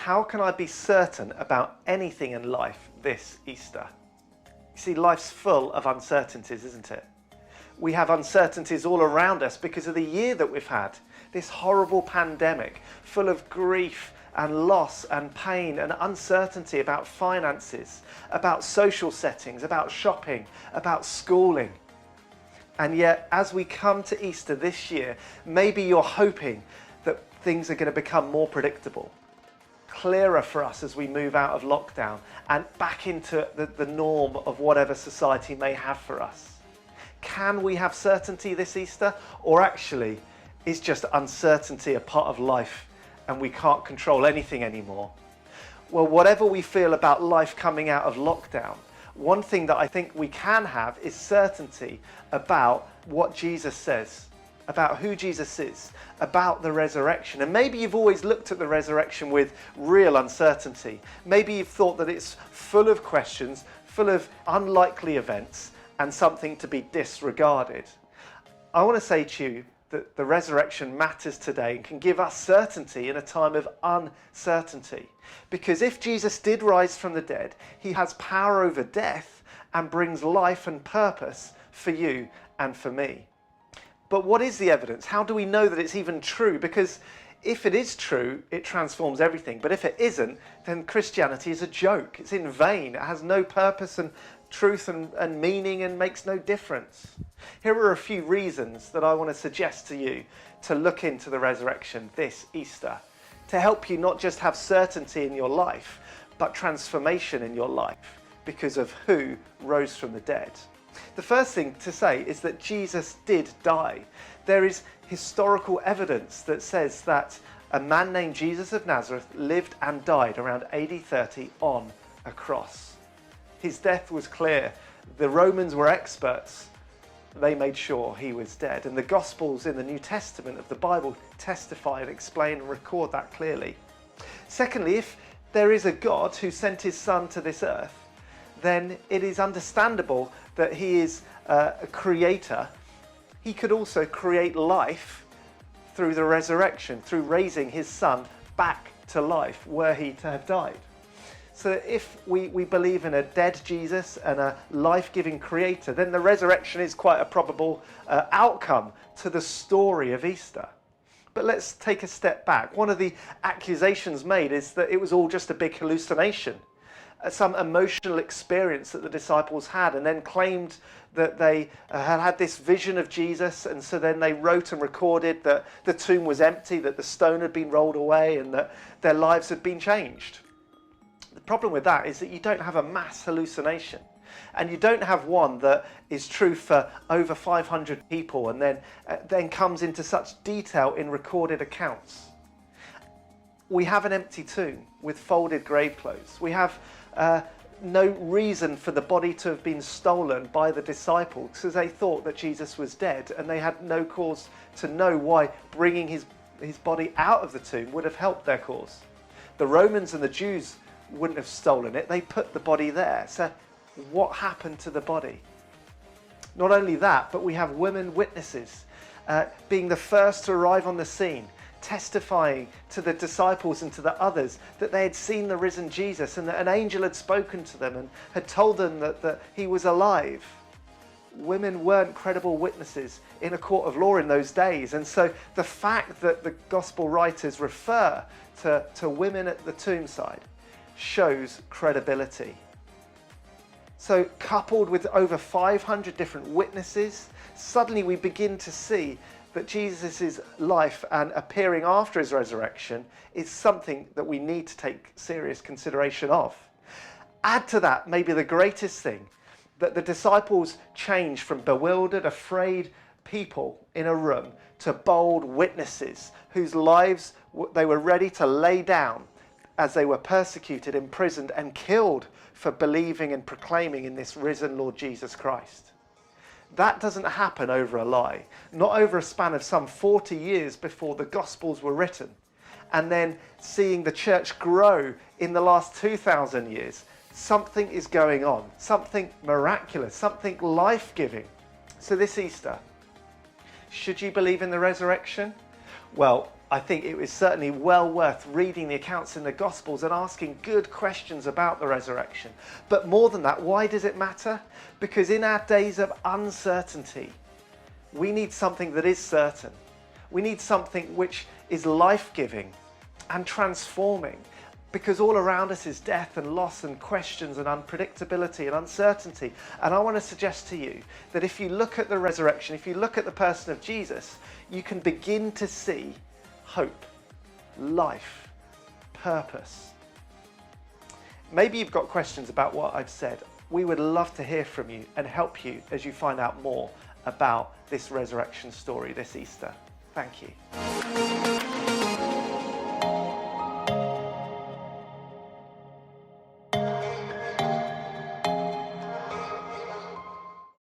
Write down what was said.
How can I be certain about anything in life this Easter? You see, life's full of uncertainties, isn't it? We have uncertainties all around us because of the year that we've had. This horrible pandemic, full of grief and loss and pain and uncertainty about finances, about social settings, about shopping, about schooling. And yet, as we come to Easter this year, maybe you're hoping that things are going to become more predictable, clearer for us as we move out of lockdown and back into the norm of whatever society may have for us. Can we have certainty this Easter? Or actually, is just uncertainty a part of life and we can't control anything anymore? Well, whatever we feel about life coming out of lockdown, one thing that I think we can have is certainty about what Jesus says, about who Jesus is, about the resurrection. And maybe you've always looked at the resurrection with real uncertainty. Maybe you've thought that it's full of questions, full of unlikely events, and something to be disregarded. I want to say to you that the resurrection matters today and can give us certainty in a time of uncertainty. Because if Jesus did rise from the dead, he has power over death and brings life and purpose for you and for me. But what is the evidence? How do we know that it's even true? Because if it is true, it transforms everything. But if it isn't, then Christianity is a joke. It's in vain. It has no purpose and truth and meaning and makes no difference. Here are a few reasons that I want to suggest to you to look into the resurrection this Easter, to help you not just have certainty in your life, but transformation in your life because of who rose from the dead. The first thing to say is that Jesus did die. There is historical evidence that says that a man named Jesus of Nazareth lived and died around AD 30 on a cross. His death was clear. The Romans were experts. They made sure he was dead. And the Gospels in the New Testament of the Bible testify and explain and record that clearly. Secondly, if there is a God who sent his Son to this earth, then it is understandable that he is a creator. He could also create life through the resurrection, through raising his Son back to life where he had died. So if we believe in a dead Jesus and a life-giving creator, then the resurrection is quite a probable outcome to the story of Easter. But let's take a step back. One of the accusations made is that it was all just a big hallucination, some emotional experience that the disciples had, and then claimed that they had this vision of Jesus, and so then they wrote and recorded that the tomb was empty, that the stone had been rolled away, and that their lives had been changed. The problem with that is that you don't have a mass hallucination, and you don't have one that is true for over 500 people and then comes into such detail in recorded accounts. We have an empty tomb with folded grave clothes. We have no reason for the body to have been stolen by the disciples because they thought that Jesus was dead, and they had no cause to know why bringing his body out of the tomb would have helped their cause. The Romans and the Jews wouldn't have stolen it. They put the body there. So what happened to the body? Not only that, but we have women witnesses being the first to arrive on the scene, testifying to the disciples and to the others that they had seen the risen Jesus and that an angel had spoken to them and had told them that he was alive. Women weren't credible witnesses in a court of law in those days, and so the fact that the gospel writers refer to women at the tombside shows credibility. So coupled with over 500 different witnesses, suddenly we begin to see that Jesus' life and appearing after his resurrection is something that we need to take serious consideration of. Add to that maybe the greatest thing, that the disciples changed from bewildered, afraid people in a room to bold witnesses whose lives they were ready to lay down as they were persecuted, imprisoned, and killed for believing and proclaiming in this risen Lord Jesus Christ. That doesn't happen over a lie, not over a span of some 40 years before the Gospels were written, and then seeing the church grow in the last 2,000 years. Something is going on, something miraculous, something life-giving. So this Easter, should you believe in the resurrection? Well, I think it is certainly well worth reading the accounts in the Gospels and asking good questions about the resurrection. But more than that, why does it matter? Because in our days of uncertainty, we need something that is certain. We need something which is life-giving and transforming, because all around us is death and loss and questions and unpredictability and uncertainty. And I want to suggest to you that if you look at the resurrection, if you look at the person of Jesus, you can begin to see hope, life, purpose. Maybe you've got questions about what I've said. We would love to hear from you and help you as you find out more about this resurrection story this Easter. Thank you.